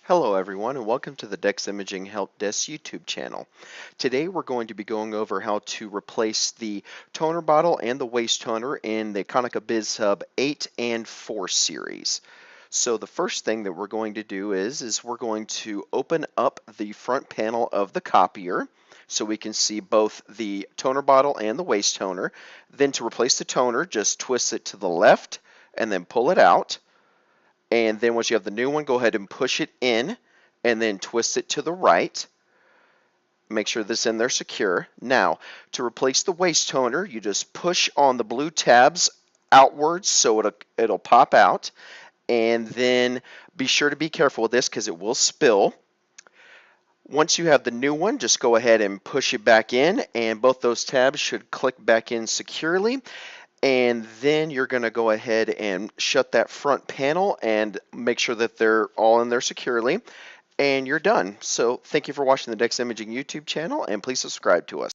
Hello everyone and welcome to the Dex Imaging Help Desk YouTube channel. Today we're going to be going over how to replace the toner bottle and the waste toner in the Konica BizHub 8 and 4 series. So the first thing that we're going to do is we're going to open up the front panel of the copier so we can see both the toner bottle and the waste toner. Then to replace the toner, just twist it to the left and then pull it out. And then once you have the new one, go ahead and push it in and then twist it to the right. Make sure this in there secure. Now, to replace the waste toner, you just push on the blue tabs outwards so it'll pop out. And then be sure to be careful with this because it will spill. Once you have the new one, just go ahead and push it back in, and both those tabs should click back in securely. And then you're going to go ahead and shut that front panel and make sure that they're all in there securely. And you're done. So thank you for watching the Dex Imaging YouTube channel, and please subscribe to us.